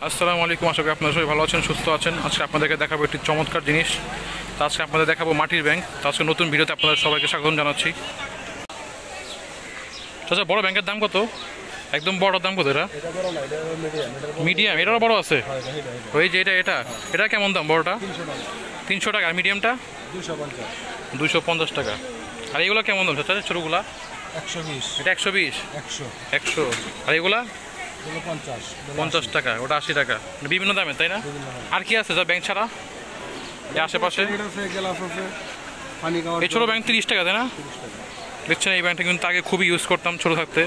আসসালামু আলাইকুম, আশা করি আপনারা সবাই ভালো আছেন, সুস্থ আছেন। আজকে আপনাদেরকে দেখাবো একটি চমৎকার জিনিস। তো আজকে আপনাদের দেখাবো মাটির ব্যাংক। তো আজকে নতুন ভিডিওতে আপনাদের সবাইকে স্বাগত জানাচ্ছি। আচ্ছা, বড় ব্যাংকের দাম কত? একদম বড় দাম কত? এটা মিডিয়াম, এটারও বড় আছে। ওই যে এটা কেমন দাম? বড়টা 300 টাকা, আর মিডিয়ামটা 250 টাকা। আর এগুলো কেমন দাম চাচা? ছোটোগুলা 120, এটা 120, 100। আর এগুলা 50 টাকা, ওটা 80 টাকা। বিভিন্ন দামে, তাই না? আর কি আছে যা ব্যাংক ছাড়া আশেপাশে? এই ছোটো ব্যাংক 30 টাকা, তাই না? দেখছেন, এই ব্যাংকটা কিন্তু আগে খুবই ইউজ করতাম ছোটো থাকতে।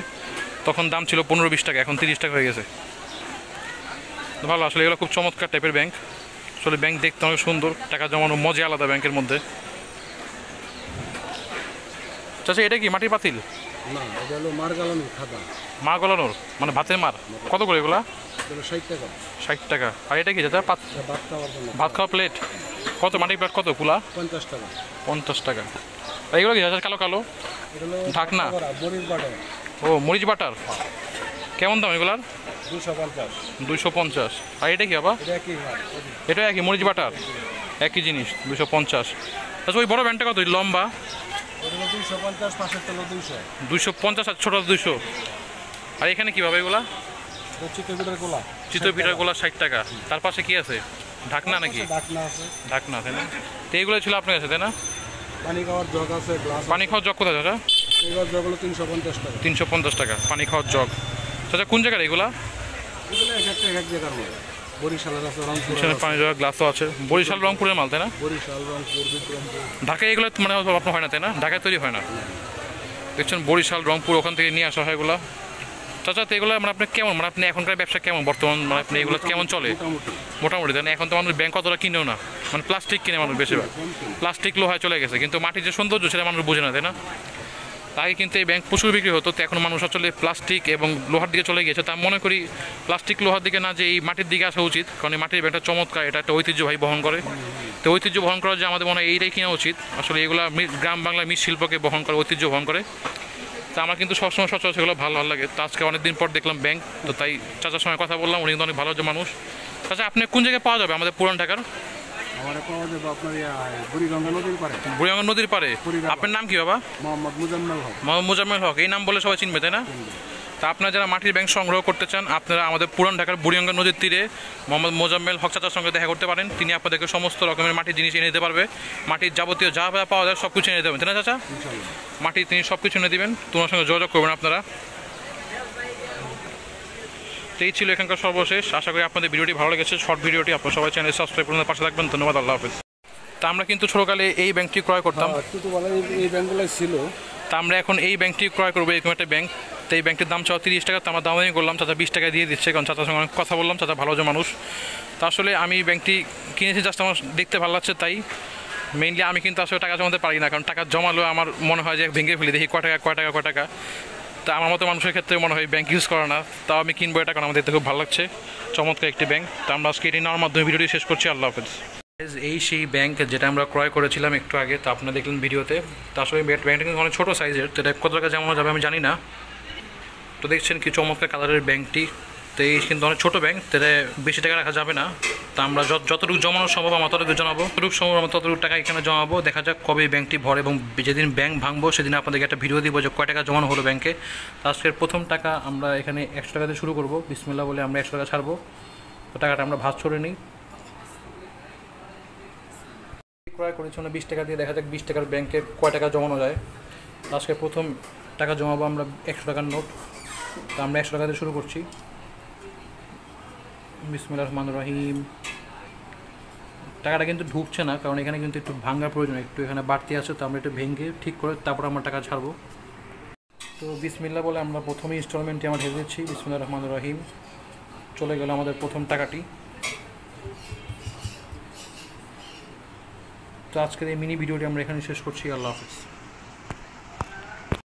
তখন দাম ছিল 15-20 টাকা, এখন 30 টাকা হয়ে গেছে। ভালো, আসলে এগুলো খুব চমৎকার টাইপের ব্যাংক। আসলে ব্যাংক দেখতে অনেক সুন্দর, টাকা জমানো মজা আলাদা ব্যাংকের মধ্যে। চাচা, এটা কি মাটির পাতিল? না, এটা হলো মার গালানোর খাতা। মা গলানোর মানে ভাতের মার? কত করে এগুলা? 60 টাকা। 60 টাকা। আর এটা কি চাচা? ভাত খাওয়া প্লেট কত? মাটির প্লেট কত? কুলা 50 টাকা। 50 টাকা। আর এগুলো কি চাচা? কালো কালো ঢাকনা? ও, মরিচ বাটার। কেমন দাম এগুলার? 250। আর এটা কি আবার? এটা একই মরিচ বাটার, একই জিনিস, 250। আচ্ছা, ওই বড় ব্যান্ডটা কত লম্বা? 250 আর ছোটো 200। আর এখানে কীভাবে এগুলা? চিতই পিঠার গোলা 60 টাকা। তার পাশে কি আছে? ঢাকনা নাকি? ঢাকনা, তাই না? তো এইগুলো ছিল আপনার কাছে, তাই না? পানি খাওয়ার জগ কোথায় চাচা? 350 টাকা পানি খাওয়ার জগ। চাচা, কোন জায়গার এগুলা? পানি জগ গ্লাসও আছে। বরিশাল, রংপুরের মাল, তাই না? ঢাকায় এগুলো মানে আপনার হয় না, তাই না? ঢাকায় তৈরি হয় না। দেখছেন, বরিশাল, রংপুর, ওখান থেকে নিয়ে আসা হয় এগুলো। চাচা, তো এগুলো মানে আপনি কেমন, মানে আপনি এখনকার ব্যবসা কেমন বর্তমান, মানে আপনি এগুলো কেমন চলে? মোটামুটি, তাই না? এখন তো মানুষ ব্যাংক কতটা কিনেও না, মানে প্লাস্টিক কিনে মানুষ বেশিরভাগ। প্লাস্টিক লোহায় চলে গেছে, কিন্তু মাটির যে সৌন্দর্য সেটা মানুষ বোঝে না, তাই না? আগে কিন্তু এই ব্যাংক প্রচুর বিক্রি হতো, তো এখন মানুষ আসলে প্লাস্টিক এবং লোহার দিকে চলে গিয়েছে। তা মনে করি প্লাস্টিক লোহার দিকে না, যে এই মাটির দিকে আসা উচিত, কারণ এই মাটির ব্যাংকটা চমৎকার, এটা একটা ঐতিহ্যবাহী বহন করে। তো ঐতিহ্য বহন করার যে আমাদের মনে হয় এইটাই কেনা উচিত। আসলে এগুলো গ্রাম বাংলার মৃৎশিল্পকে বহন করে, ঐতিহ্য বহন করে। তা আমার কিন্তু সবসময় সচরাচর সেগুলো ভালো লাগে। তো আজকে অনেকদিন পর দেখলাম ব্যাংক, তো তাই চাচার সঙ্গে কথা বললাম। উনি কিন্তু অনেক ভালো যে মানুষ। চাচা, আপনি কোন জায়গায় পাওয়া যাবে আমাদের পুরান ঢাকার? বুড়িগঙ্গা নদীর পারে। আপনার নাম কি বাবা? মোহাম্মদ মুজাম্মেল হক। এই নাম বলে সবাই চিনবে, তাই না? তা আপনারা যারা মাটির ব্যাংক সংগ্রহ করতে চান, আপনারা আমাদের পুরান ঢাকার বুড়িগঙ্গা নদীর তীরে মোহাম্মদ মোজাম্মেল হক চাচার সঙ্গে দেখা করতে পারেন। তিনি আপনাদেরকে সমস্ত রকমের মাটির জিনিস এনে দিতে পারবে। মাটির যাবতীয় যা পাওয়া যায় সব কিছু এনে দেবেন, তাই না চাচা? মাটির তিনি সব কিছু এনে দেবেন, তোমার সঙ্গে যোগাযোগ করবেন আপনারা। তো এই ছিল এখানকার সর্বশেষ। আশা করি আপনাদের ভিডিওটি ভালো লেগেছে। শর্ট ভিডিওটি আপনারা সবাই চ্যানেল সাবস্ক্রাইব করুন, পাশে থাকবেন। ধন্যবাদ, আল্লাহ হাফেজ। তা আমরা কিন্তু ছোটকালে এই ব্যাংকটি ক্রয় করতাম। এই ব্যাংকগুলো ছিল। তা আমরা এখন এই ব্যাংকটি ক্রয় করবো, এরকম একটা ব্যাংক। তো এই ব্যাংকটির দাম চাওয়া 30 টাকা। তো আমরা দামাদামি করলাম, চাচা 20 টাকা দিয়ে দিচ্ছে, কারণ চাচার সঙ্গে অনেক কথা বললাম। চাচা ভালো যে মানুষ। তা আসলে আমি ব্যাংকটি কিনেছি জাস্ট আমার দেখতে ভালো লাগছে, তাই। মেইনলি আমি কিন্তু আসলে টাকা জমাতে পারি না, কারণ টাকা জমালেও আমার মনে হয় যে ভেঙে ফেলি, দেখি কয় টাকা। তা আমার মতো মানুষের ক্ষেত্রে মনে হয় ব্যাংক ইউজ করে না। তাও আমি কিনবো এটা, কারণ আমার দেখতে খুব ভালো লাগছে, চমৎকার একটি ব্যাংক। তো আমরা আজকে এটি নেওয়ার মাধ্যমে ভিডিওটি শেষ করছি। আল্লাহ হাফেজ। এই সেই ব্যাংক যেটা আমরা ক্রয় করেছিলাম একটু আগে, তো আপনারা দেখলেন ভিডিওতে। তো আসলে ব্যাংকটা কিন্তু অনেক ছোটো সাইজের, তো এটা কত টাকা জমানো যাবে আমি জানি না। তো দেখছেন কি চমৎকার কালারের ব্যাংকটি। তো এই কিন্তু অনেক ছোটো ব্যাংক, তো বেশি টাকা রাখা যাবে না। তো আমরা যতটুকু জমানো সম্ভব আমরা ততটুকু জমাবো, যতটুকু সম্ভব আমরা ততটুকু টাকা এখানে জমাবো। দেখা যাক কবে ব্যাংকটি ভরে, এবং যেদিন ব্যাংক ভাঙবো সেদিন আপনাদেরকে একটা ভিডিও দিব যে কয় টাকা জমানো হলো ব্যাংকে। তো আজকের প্রথম টাকা আমরা এখানে 100 টাকা দিয়ে শুরু করবো। বিসমিল্লাহ বলে আমরা 100 টাকা ছাড়বো। তো টাকাটা আমরা ভাঁজ করে নিই। ক্রয় করেছি 20 টাকা দিয়ে, দেখা যাক 20 টাকার ব্যাংকে কয় টাকা জমানো যায়। আজকে প্রথম টাকা জমাবো আমরা 100 টাকার নোট। তো আমরা 100 টাকা দিয়ে শুরু করছি। বিসমিল্লাহির রহমানির রহিম। টাকাটা কিন্তু ঢুকছে না, কারণ এখানে কিন্তু একটু ভাঙার প্রয়োজন, একটু এখানে বাড়তি আছে। তো আমরা একটু ভেঙে ঠিক করে তারপর আমরা টাকা ছাড়বো। তো বিসমিল্লাহ বলে আমরা প্রথমে ইনস্টলমেন্টে আমরা ঢেলে দিচ্ছি। বিসমিল্লাহির রহমানির রহিম। চলে গেল আমাদের প্রথম টাকাটি। তো আজকের এই মিনি ভিডিওটি আমরা এখানে শেষ করছি। আল্লাহ হাফেজ।